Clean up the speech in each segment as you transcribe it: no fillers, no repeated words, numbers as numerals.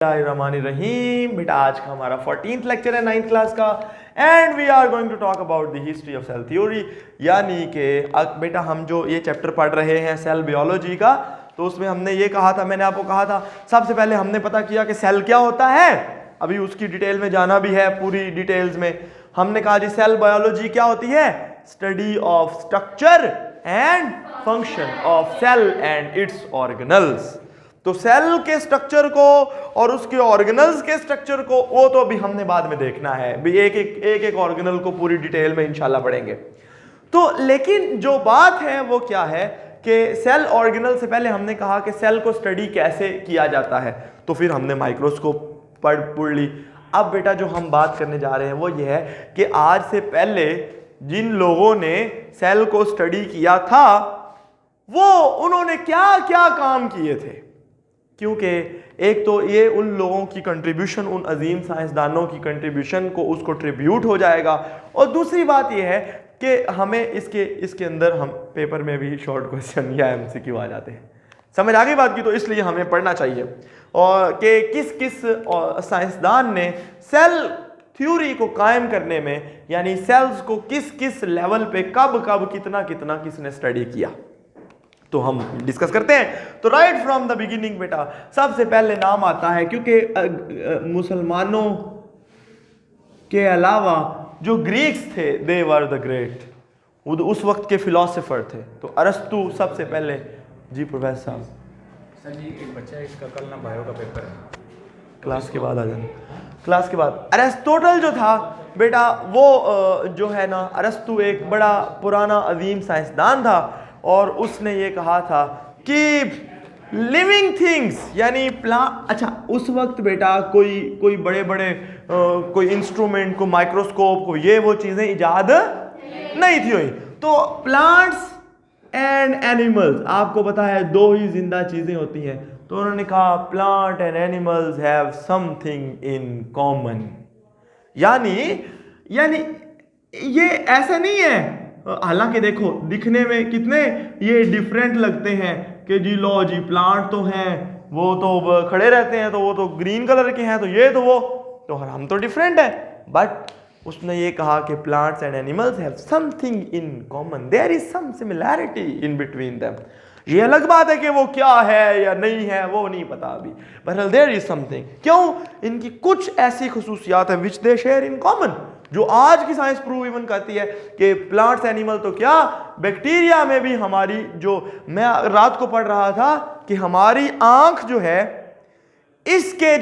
रहीम बेटा, आज का हमारा 14th लेक्चर है 9th क्लास का and we are going to talk about the history of cell theory. यानी कि बेटा हम जो ये चैप्टर पढ़ रहे हैं सेल बायोलॉजी का, तो उसमें हमने ये कहा था, मैंने आपको कहा था सबसे पहले हमने पता किया कि सेल क्या होता है। अभी उसकी डिटेल में जाना भी है, पूरी डिटेल्स में। हमने कहा जी सेल बायोलॉजी क्या होती है, study of structure and function of cell and its organelles. तो सेल के स्ट्रक्चर को और उसके ऑर्गेनल्स के स्ट्रक्चर को वो तो अभी हमने बाद में देखना है, भी एक ऑर्गेनल को पूरी डिटेल में इंशाल्लाह पढ़ेंगे। तो लेकिन जो बात है वो क्या है कि सेल ऑर्गेनल से पहले हमने कहा कि सेल को स्टडी कैसे किया जाता है, तो फिर हमने माइक्रोस्कोप पढ़ ली। अब बेटा जो हम बात करने जा रहे हैं वो ये है कि आज से पहले जिन लोगों ने सेल को स्टडी किया था वो उन्होंने क्या क्या काम किए थे, क्योंकि एक तो ये उन लोगों की कंट्रीब्यूशन, उन अजीम साइंसदानों की कंट्रीब्यूशन को उसको ट्रिब्यूट हो जाएगा। और दूसरी बात ये है कि हमें इसके अंदर हम पेपर में भी शॉर्ट क्वेश्चन या एमसीक्यू आ जाते हैं, समझ आ गई बात की। तो इसलिए हमें पढ़ना चाहिए और कि किस किस साइंसदान ने सेल थ्योरी को कायम करने में, यानी सेल्स को किस किस लेवल पे कब कब कितना कितना किसने स्टडी किया, तो हम डिस्कस करते हैं। तो राइट फ्रॉम द बिगिनिंग बेटा सबसे पहले नाम आता है, क्योंकि मुसलमानों के अलावा जो ग्रीक्स थे दे वर द ग्रेट, उस वक्त के फिलोसोफर थे। तो अरस्तु सबसे पहले। जी प्रोफेसर साहब। सर जी एक बच्चा है, इसका कल ना बायो का पेपर है, क्लास के बाद आ जाना, क्लास के बाद। अरिस्टोटल जो था बेटा वो जो है ना, अरस्तु एक बड़ा पुराना अजीम साइंसदान था और उसने ये कहा था कि लिविंग थिंग्स यानी प्लांट, अच्छा उस वक्त बेटा कोई बड़े बड़े कोई इंस्ट्रूमेंट को, माइक्रोस्कोप को, ये वो चीज़ें इजाद नहीं थी हुई। तो प्लांट्स एंड एनिमल्स, आपको पता है दो ही जिंदा चीज़ें होती हैं, तो उन्होंने कहा plant and animals have something in common. यानी ये ऐसा नहीं है, हालांकि देखो दिखने में कितने ये डिफरेंट लगते हैं कि जी लो जी प्लांट तो हैं, वो तो खड़े रहते हैं, तो वो तो ग्रीन कलर के हैं, तो ये तो वो, तो हम तो डिफरेंट है। बट उसने ये कहा कि plants and animals have something in common, there is some similarity in between them. ये अलग बात है कि वो क्या है या नहीं है वो नहीं पता अभी, बहरहाल देयर इज समथिंग। क्यों? इनकी कुछ ऐसी खुसूसियात है विच दे शेयर इन कॉमन, जो आज की साइंस प्रूव इवन करती है कि प्लांट्स एनिमल तो क्या, बैक्टीरिया में भी हमारी, जो मैं रात को पढ़ रहा था कि हमारी आंख जो है इसके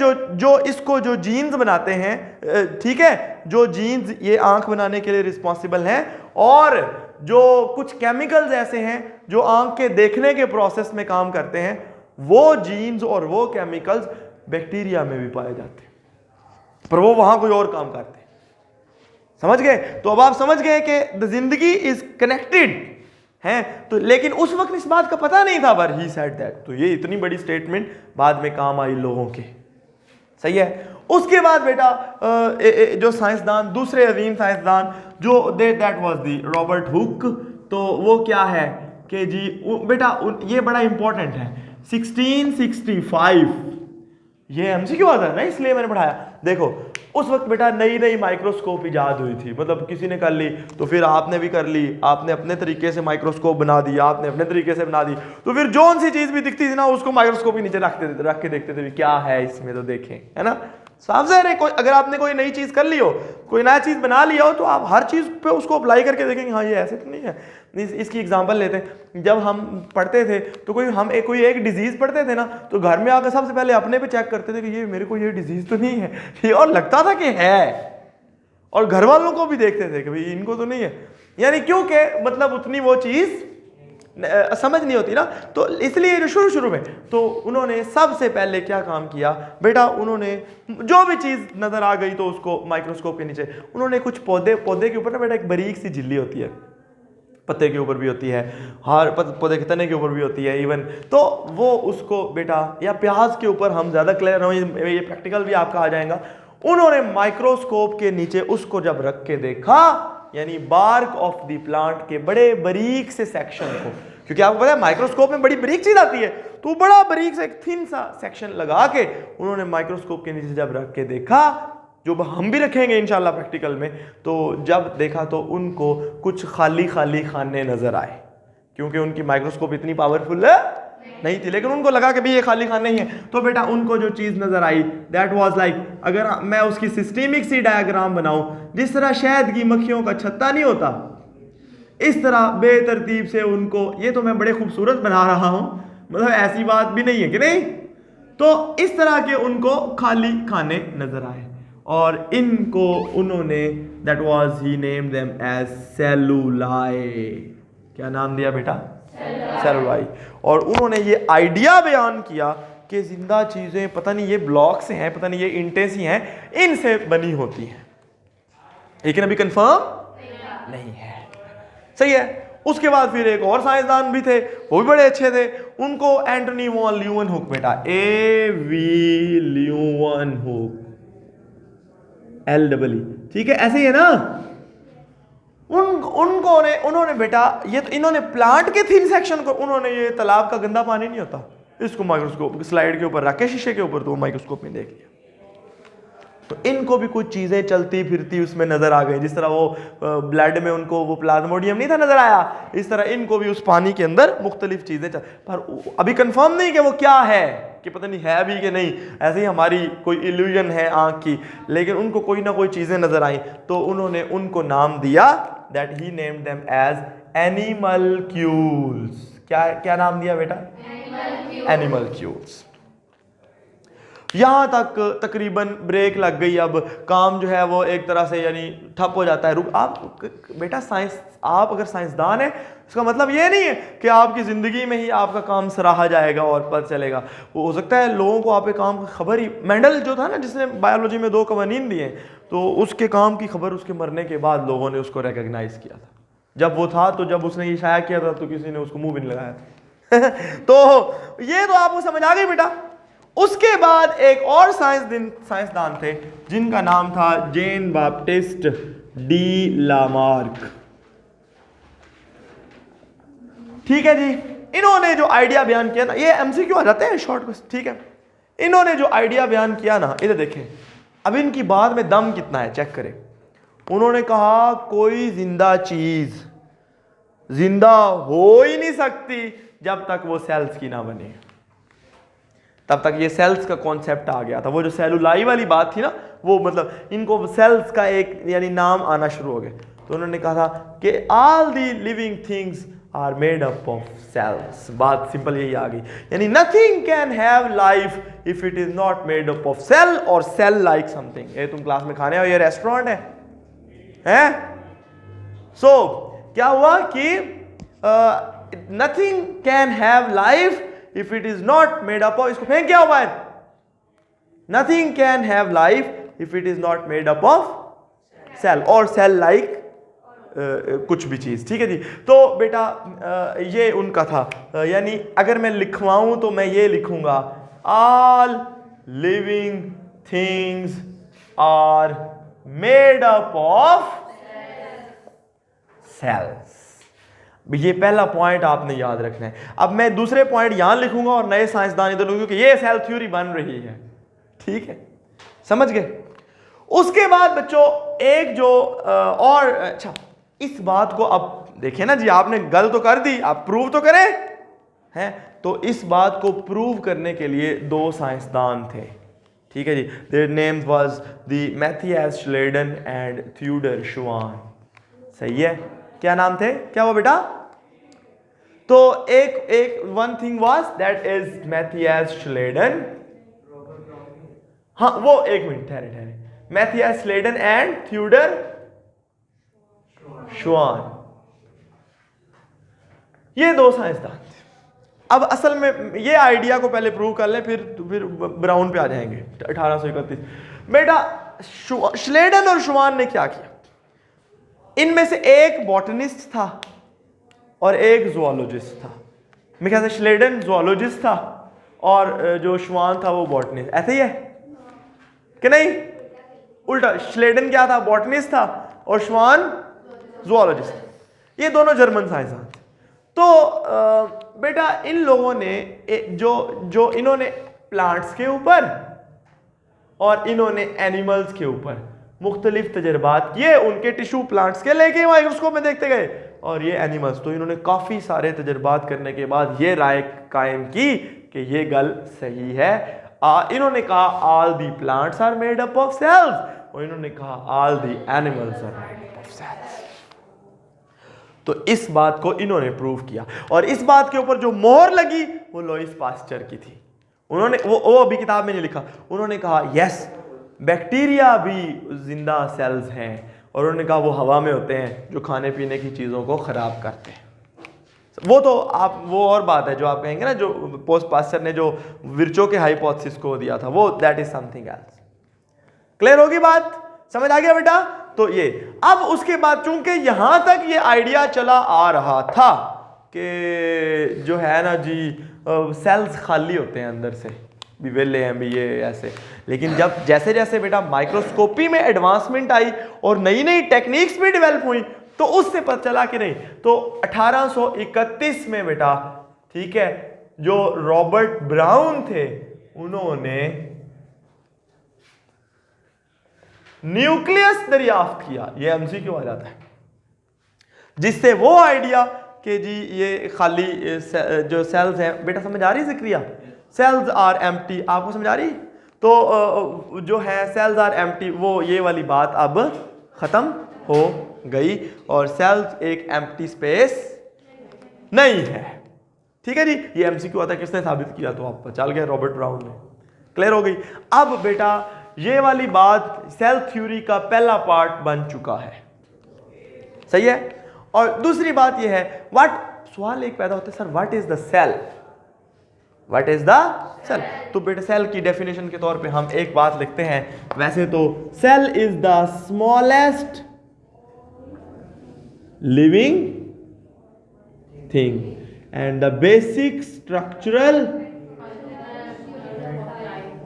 इसको जो जीन्स बनाते हैं, ठीक है, जो जीन्स ये आंख बनाने के लिए रिस्पॉन्सिबल हैं, और जो कुछ केमिकल्स ऐसे हैं जो आंख के देखने के प्रोसेस में काम करते हैं, वो जीन्स और वो केमिकल्स बैक्टीरिया में भी पाए जाते हैं, पर वो वहां कोई और काम करते हैं। समझ गए? तो अब आप समझ गए कि द जिंदगी इज कनेक्टेड है। तो लेकिन उस वक्त इस बात का पता नहीं था, पर ही सेड दैट। तो ये इतनी बड़ी स्टेटमेंट बाद में काम आई लोगों के, सही है। उसके बाद बेटा जो साइंसदान, दूसरे अजीम साइंसदान जो that was the Robert Hooke. तो वो क्या है कि जी बेटा ये बड़ा इंपॉर्टेंट है, 1665 ये एमसीक्यू आता है ना, इसलिए मैंने पढ़ाया। देखो उस वक्त बेटा नई नई माइक्रोस्कोप इजाद हुई थी, मतलब किसी ने कर ली तो फिर आपने भी कर ली, आपने अपने तरीके से माइक्रोस्कोप बना दिया, आपने अपने तरीके से बना दी, तो फिर जो सी चीज भी दिखती थी ना उसको माइक्रोस्कोप के नीचे रख के देखते थे क्या है इसमें, तो देखें, है ना। साफ ज़ाहिर है कोई अगर आपने कोई नई चीज़ कर ली हो, कोई नया चीज़ बना लिया हो, तो आप हर चीज़ पे उसको अप्लाई करके देखेंगे, हाँ ये ऐसे तो नहीं है। इसकी एग्जांपल लेते हैं, जब हम पढ़ते थे तो कोई एक डिजीज़ पढ़ते थे ना, तो घर में आकर सबसे पहले अपने पे चेक करते थे कि ये मेरे को ये डिजीज़ तो नहीं है, और लगता था कि है, और घर वालों को भी देखते थे कि भाई इनको तो नहीं है, यानी क्योंकि मतलब उतनी वो चीज़ समझ नहीं होती ना। तो इसलिए शुरू में तो उन्होंने सबसे पहले क्या काम किया बेटा, उन्होंने जो भी चीज़ नज़र आ गई तो उसको माइक्रोस्कोप के नीचे, उन्होंने कुछ पौधे के ऊपर ना बेटा एक बारीक सी झिल्ली होती है, पत्ते के ऊपर भी होती है, हर पौधे के तने के ऊपर भी होती है इवन, तो वो उसको बेटा, या प्याज के ऊपर, हम ज़्यादा क्लियर हो, ये प्रैक्टिकल भी आपका आ जाएगा। उन्होंने माइक्रोस्कोप के नीचे उसको जब रख के देखा, यानी बार्क ऑफ द प्लांट के बड़े बारीक से सेक्शन को, क्योंकि आपको पता है माइक्रोस्कोप में बड़ी बारीक चीज आती है, तो बड़ा बारीक सा एक थिन सा सेक्शन लगा के उन्होंने माइक्रोस्कोप के नीचे जब रख के देखा, जो हम भी रखेंगे इंशाल्लाह प्रैक्टिकल में, तो जब देखा तो उनको कुछ खाली खाली खाने नजर आए, क्योंकि उनकी माइक्रोस्कोप इतनी पावरफुल नहीं थी, लेकिन उनको लगा कि भी ये खाली खाने ही है। तो बेटा उनको जो चीज नजर आई दैट वाज लाइक, अगर मैं उसकी सिस्टेमिक सी डायग्राम बनाऊं, जिस तरह शहद की मक्खियों का छत्ता नहीं होता, इस तरह बेतरतीब से उनको, ये तो मैं बड़े खूबसूरत बना रहा हूं, मतलब ऐसी बात भी नहीं है कि नहीं, तो इस तरह के उनको खाली खाने नजर आए और इनको उन्होंने that was he named them as cellulae. क्या नाम दिया बेटा? सेलुलाई। और उन्होंने ये आइडिया बयान किया कि जिंदा चीजें पता नहीं ये ब्लॉक से हैं, पता नहीं ये ईंटें सी हैं, इनसे बनी होती हैं, लेकिन अभी कंफर्म नहीं है। सही है। उसके बाद फिर एक और साइंसदान भी थे, वो भी बड़े अच्छे थे, उनको एंटनी वॉन ल्यूवेनहुक, बेटा AV ल्यूवेनहुक, LEE, ठीक है, ऐसे ही है ना। उन्होंने बेटा ये तो इन्होंने प्लांट के थिन सेक्शन को, उन्होंने ये तालाब का गंदा पानी नहीं होता, इसको माइक्रोस्कोप स्लाइड के ऊपर रख के शीशे के ऊपर, तो माइक्रोस्कोप में देख लिया, तो इनको भी कुछ चीजें चलती फिरती उसमें नजर आ गई। जिस तरह वो ब्लड में उनको वो प्लाज्मोडियम नहीं था नजर आया, इस तरह इनको भी उस पानी के अंदर मुख्तलिफ चीजें पर अभी कंफर्म नहीं कि वो क्या है, कि पता नहीं है भी कि नहीं, ऐसे ही हमारी कोई इल्यूजन है आंख की, लेकिन उनको कोई ना कोई चीजें नजर आई, तो उन्होंने उनको नाम दिया that he named them as animalcules. क्या नाम दिया बेटा? एनिमल्क्यूल्स। यहां तक तकरीबन ब्रेक लग गई, अब काम जो है वो एक तरह से यानी ठप हो जाता है। रुक आप बेटा, साइंस, आप अगर साइंसदान है इसका मतलब ये नहीं है कि आपकी ज़िंदगी में ही आपका काम सराहा जाएगा और पता चलेगा। वो हो सकता है लोगों को आपके काम की खबर ही, मेंडल जो था ना जिसने बायोलॉजी में 2 कवानीन दिए, तो उसके काम की खबर उसके मरने के बाद लोगों ने उसको रिकग्नाइज किया था। जब वो था तो जब उसने ये शाया किया था तो किसी ने उसको मुंह भी नहीं लगाया था तो ये तो आपको समझ आ गई बेटा। उसके बाद एक और साइंसदान थे जिनका नाम था जेन बाप्टिस्ट डी लामार्क। ठीक है जी, इन्होंने जो आइडिया बयान किया ना, ये MCQ आ जाते हैं शॉर्ट में, ठीक है। इन्होंने जो आइडिया बयान किया ना, इधर देखें, अब इनकी बात में दम कितना है चेक करें। उन्होंने कहा कोई जिंदा चीज जिंदा हो ही नहीं सकती जब तक वो सेल्स की ना बने। तब तक ये सेल्स का कॉन्सेप्ट आ गया था। वो जो सेलुलाई वाली बात थी ना, वो मतलब इनको सेल्स का एक यानी नाम आना शुरू हो गया। तो उन्होंने कहा था कि all the living things are made up of cells. बात सिंपल यही आ गई, यानी nothing can have life if it is not made up of cell और सेल लाइक समथिंग। ये तुम क्लास में खाने आओ, ये रेस्टोरेंट है? सो क्या हुआ कि nothing can have life if it is not made up of, इसको फेंक क्या हुआ है? Nothing can have life if it is not made up of cell और cell like कुछ भी चीज। ठीक है जी। तो बेटा ये उनका था, यानी अगर मैं लिखवाऊं तो मैं ये लिखूंगा all living things are made up of cells। ये पहला पॉइंट आपने याद रखना है। अब मैं दूसरे पॉइंट यहां लिखूंगा और नए साइंसदान इधर लिखूंगा कि ये सेल थ्योरी बन रही है। ठीक है, समझ गए? उसके बाद बच्चों एक जो और अच्छा, इस बात को अब देखें ना जी, आपने गल तो कर दी, आप प्रूव तो करें हैं। तो इस बात को प्रूव करने के लिए 2 साइंसदान थे। ठीक है जी, their names was the Matthias Schleiden and Theodor Schwann. सही है, क्या नाम थे? क्या हुआ बेटा? तो एक one thing was that is Matthias Schleiden, हाँ वो एक मिनट ठहरे, मैथियस श्लेडन एंड थ्यूडर शुआन, ये 2 साइंसदान थे। अब असल में ये आइडिया को पहले प्रूव कर लें, फिर ब्राउन पे आ जाएंगे 1831। बेटा श्लेडन और शुआन ने क्या किया, इनमें से एक बॉटनिस्ट था और एक ज़ूलॉजिस्ट था। मेरे ख्याल से श्लेडन ज़ूलॉजिस्ट था और जो शुआन था वो बॉटनिस्ट। ऐसे ही है कि नहीं? उल्टा, श्लेडन क्या था? बॉटनिस्ट था और शुआन ज़ूलॉजिस्ट। ये दोनों जर्मन साइंसदान थे। तो बेटा इन लोगों ने जो इन्होंने प्लांट्स के ऊपर और इन्होंने एनिमल्स के ऊपर मुख्तलिफ तजर्बात किए, उनके टिश्यू प्लांट्स के लेके माइक्रोस्कोप में देखते गए और ये एनिमल्स, तो इन्होंने काफ़ी सारे तजर्बात करने के बाद ये राय कायम की कि ये गल सही है। इन्होंने कहा all the plants are made up of cells और इन्होंने कहा all the animals are made up of cells. तो इस बात को इन्होंने प्रूव किया और इस बात के ऊपर जो मोहर लगी वो लुईस पास्चर की थी। उन्होंने वो अभी किताब में नहीं लिखा, उन्होंने कहा यस बैक्टीरिया भी जिंदा सेल्स हैं और उन्होंने कहा वो हवा में होते हैं जो खाने पीने की चीज़ों को ख़राब करते हैं। वो तो आप वो और बात है जो आप कहेंगे ना, जो पोस्ट पास्चर ने जो विर्चो के हाइपोथेसिस को दिया था वो that is something else. Clear होगी बात, समझ आ गया बेटा? तो ये अब उसके बाद चूंकि यहां तक ये आइडिया चला आ रहा था कि जो है ना जी सेल्स खाली होते हैं अंदर से, भी वेले हैं भी ये ऐसे, लेकिन जब जैसे जैसे बेटा माइक्रोस्कोपी में एडवांसमेंट आई और नई नई टेक्निक्स भी डेवलप हुई तो उससे पता चला कि नहीं। तो 1831 में बेटा, ठीक है, जो रॉबर्ट ब्राउन थे उन्होंने न्यूक्लियस दरियाफ्त किया, ये एमसीक्यू आ जाता है, जिससे वो आइडिया कि जी ये खाली जो सेल्स हैं, बेटा समझ आ रही है जिक्रिया, सेल्स आर एम्प्टी, आपको समझ आ रही? तो जो है सेल्स आर एम्प्टी, वो ये वाली बात अब खत्म हो गई और सेल्स एक एम्प्टी स्पेस नहीं है। ठीक है जी, ये एमसीक्यू आता है, किसने साबित किया? तो आपको चल गया रॉबर्ट ब्राउन ने। क्लियर हो गई? अब बेटा ये वाली बात सेल थ्योरी का पहला पार्ट बन चुका है, सही है। और दूसरी बात यह है, सवाल एक पैदा होता है sir, what is the cell? What is the cell? तो बेटा सेल की डेफिनेशन के तौर पे हम एक बात लिखते हैं, वैसे तो cell is the smallest living thing and the basic structural,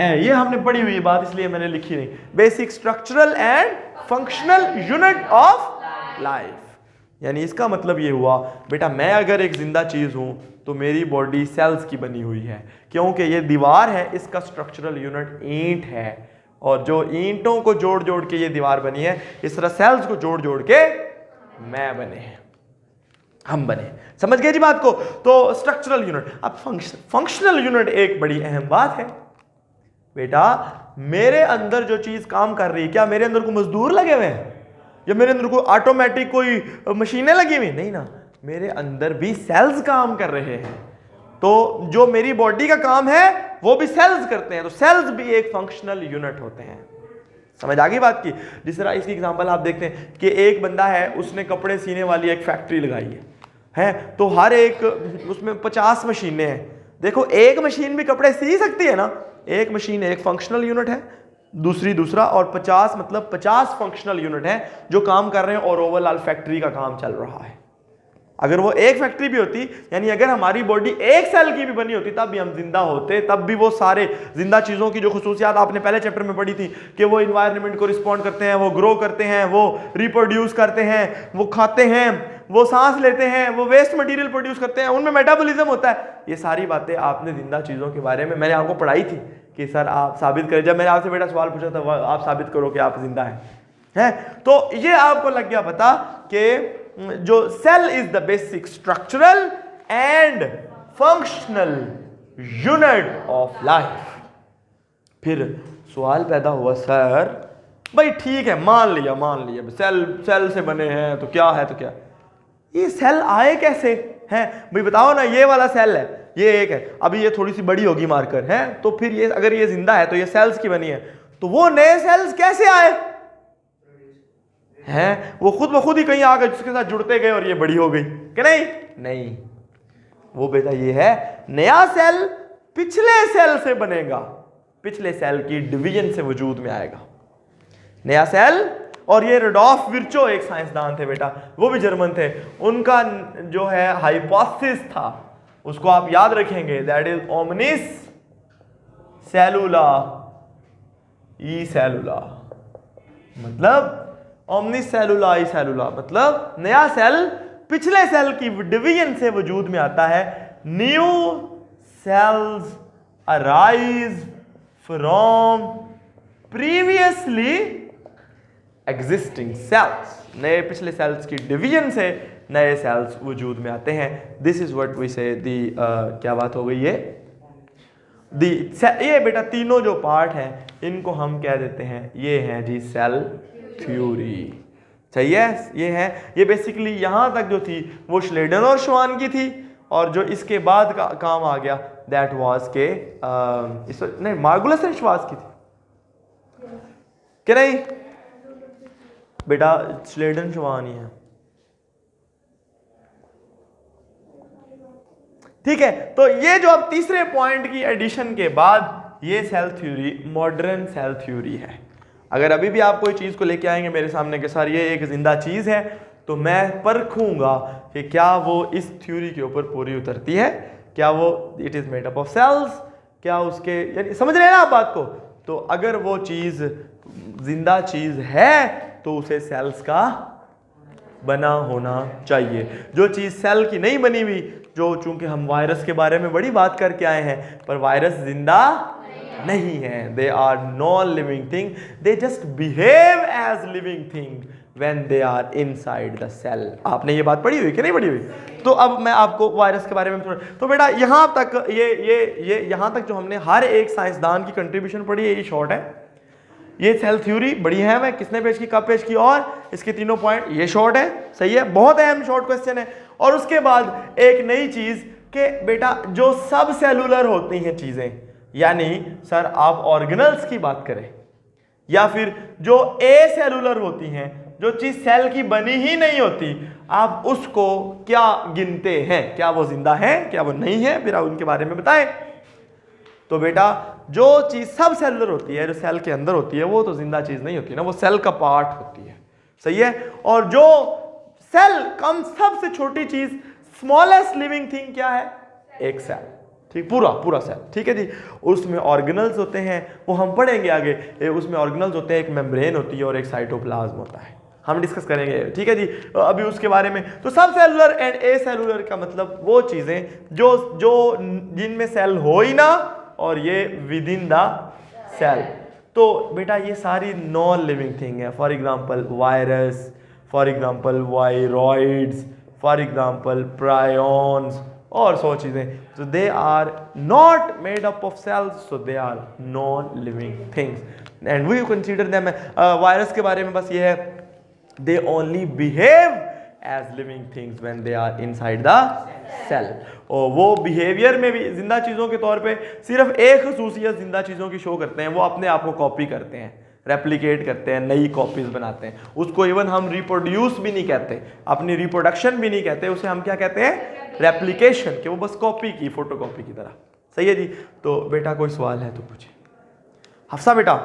ये हमने पढ़ी हुई बात इसलिए मैंने लिखी नहीं, basic structural and functional unit of life. यानी इसका मतलब ये हुआ बेटा, मैं अगर एक जिंदा चीज हूं तो मेरी बॉडी सेल्स की बनी हुई है, क्योंकि ये दीवार है, इसका स्ट्रक्चरल यूनिट ईंट है और जो ईंटों को जोड़ जोड़ के ये दीवार बनी है, इस तरह सेल्स को जोड़ जोड़ के मैं बने हैं, हम बने। समझ गए जी बात को? तो स्ट्रक्चरल यूनिट। अब फंक्शनल यूनिट एक बड़ी अहम बात है बेटा, मेरे अंदर जो चीज काम कर रही है, क्या मेरे अंदर को मजदूर लगे हुए हैं या मेरे अंदर कोई ऑटोमेटिक कोई मशीनें लगी हुई? नहीं ना, मेरे अंदर भी सेल्स काम कर रहे हैं। तो जो मेरी बॉडी का काम है वो भी सेल्स करते हैं, तो सेल्स भी एक फंक्शनल यूनिट होते हैं। समझ आ गई बात की? जिस तरह इसकी एग्जांपल आप देखते हैं कि एक बंदा है, उसने कपड़े सीने वाली एक फैक्ट्री लगाई है, तो हर एक उसमें 50 मशीनें हैं। देखो एक मशीन भी कपड़े सी सकती है ना, एक मशीन एक फंक्शनल यूनिट है, दूसरी दूसरा, और 50 मतलब 50 फंक्शनल यूनिट हैं जो काम कर रहे हैं और ओवरऑल फैक्ट्री का काम चल रहा है। अगर वो एक फैक्ट्री भी होती, यानी अगर हमारी बॉडी एक सेल की भी बनी होती, तब भी हम जिंदा होते, तब भी वो सारे जिंदा चीजों की जो खुसूसियात आपने पहले चैप्टर में पढ़ी थी कि वो इन्वायरमेंट को रिस्पॉन्ड करते हैं, वो ग्रो करते हैं, वो रिप्रोड्यूस करते हैं, वो खाते हैं, वो सांस लेते हैं, वो वेस्ट मटेरियल प्रोड्यूस करते हैं, उनमें मेटाबॉलिज्म होता है। ये सारी बातें आपने जिंदा चीजों के बारे में मैंने आपको पढ़ाई थी कि सर आप साबित करें, जब मैंने आपसे बेटा सवाल पूछा था आप साबित करो कि आप जिंदा हैं, तो ये आपको लग गया पता कि जो cell is the basic structural and functional unit of life. फिर सवाल पैदा हुआ, सर भाई ठीक है, मान लिया सेल से बने हैं, तो क्या है, तो क्या ये सेल आए कैसे हैं भाई बताओ ना। ये वाला सेल है, ये एक है, अभी ये थोड़ी सी बड़ी होगी मार्कर है, तो फिर ये अगर ये जिंदा है तो ये सेल्स की बनी है, तो वो नए सेल्स कैसे आए हैं? वो खुद ब खुद ही कहीं आ गए जिसके साथ जुड़ते गए और ये बड़ी हो गई कि नहीं, वो बेटा ये है नया सेल पिछले सेल से बनेगा, पिछले सेल की डिवीजन से वजूद में आएगा नया सेल। और ये रुडोल्फ विर्चो एक साइंसदान थे बेटा, वो भी जर्मन थे, उनका जो है हाइपोथेसिस था, उसको आप याद रखेंगे, दैट इज ओमनिस सेलुला ई सेलुला, मतलब ओमनिस सेलुला ई सेलुला मतलब नया सेल पिछले सेल की डिवीजन से वजूद में आता है। New sales arise from previously existing cells. नए पिछले सेल्स की डिवीजन से नए सेल्स वजूद में आते हैं। दिस इज व्हाट वी से दी क्या बात हो गई ये ये बेटा तीनों जो पार्ट हैं इनको हम कह देते हैं ये हैं जी सेल थ्योरी। सही है, ये है, ये बेसिकली यहां तक जो थी वो श्लेडन और श्वान की थी, और जो इसके बाद का काम आ गया दैट वाज के नहीं मार्गुलस एंड श्वास की थी कि नहीं बेटा, श्लेडन श्वान ही है। ठीक है, तो ये जो अब तीसरे पॉइंट की एडिशन के बाद ये cell theory modern cell theory है। अगर अभी भी आप कोई चीज को लेके आएंगे मेरे सामने के साथ ये एक जिंदा चीज है, तो मैं परखूंगा कि क्या वो इस थ्योरी के ऊपर पूरी उतरती है, क्या वो it is made up of cells, क्या उसके यानी समझ रहे हैं ना आप बात को। तो अगर वो चीज जिंदा चीज है तो उसे सेल्स का बना होना चाहिए। जो चीज सेल की नहीं बनी हुई, जो चूंकि हम वायरस के बारे में बड़ी बात करके आए हैं, पर वायरस जिंदा नहीं है, they are non living thing, they just behave as living thing when they are inside the cell. आपने ये बात पढ़ी हुई कि नहीं पढ़ी हुई? तो अब मैं आपको वायरस के बारे में थोड़ा, तो बेटा यहां तक ये यहां तक जो हमने हर एक साइंसदान की कंट्रीब्यूशन पढ़ी है, ये शॉर्ट है। ये सेल थ्योरी बड़ी है, मैं किसने पेश की, कब पेश की, और इसके तीनों पॉइंट, ये शॉर्ट है। सही है, बहुत अहम शॉर्ट क्वेश्चन है। और उसके बाद एक नई चीज के बेटा जो सब सेलुलर होती हैं चीजें, यानी सर आप ऑर्गेनल्स की बात करें या फिर जो ए सेलुलर होती हैं, जो चीज सेल की बनी ही नहीं होती, आप उसको क्या गिनते हैं? क्या वो जिंदा है, क्या वो नहीं है? फिर आप उनके बारे में बताएं। तो बेटा जो चीज सब सेलुलर होती है, जो सेल के अंदर होती है, वो तो जिंदा चीज नहीं होती ना, वो सेल का पार्ट होती है। सही है, और जो सेल कम सबसे छोटी चीज स्मॉलेस्ट लिविंग थिंग क्या है? एक सेल। ठीक, पूरा सेल। ठीक है जी, उसमें ऑर्गेनल्स होते हैं, वो हम पढ़ेंगे आगे। उसमें ऑर्गेनल्स होते हैं, एक मेम्ब्रेन होती है और एक साइटोप्लाज्म होता है, हम डिस्कस करेंगे। ठीक है जी, अभी उसके बारे में। तो सब सेलुलर एंड ए सेलुलर का मतलब वो चीजें जो जिनमें सेल हो ही ना, और ये विद इन द सेल। तो बेटा ये सारी नॉन लिविंग थिंग है। For example virus, for example viroids, for example prions, और 100 चीजें। so they are not made up of cells, so they are non-living things and we consider them virus के बारे में बस ये है, they only behave as living things when they are inside the cell। और वो बिहेवियर में भी जिंदा चीजों के तौर पे सिर्फ एक खसूसियत जिंदा चीजों की शो करते हैं, वो अपने आप को कॉपी करते हैं, रेप्लिकेट करते हैं, नई कॉपीज बनाते हैं। उसको इवन हम रिप्रोड्यूस भी नहीं कहते, अपनी रिप्रोडक्शन भी नहीं कहते, उसे हम क्या कहते हैं? रेप्लिकेशन, कि वो बस कॉपी की, फोटोकॉपी की तरह। सही है जी। तो बेटा कोई सवाल है तो पूछे। हफ्सा बेटा,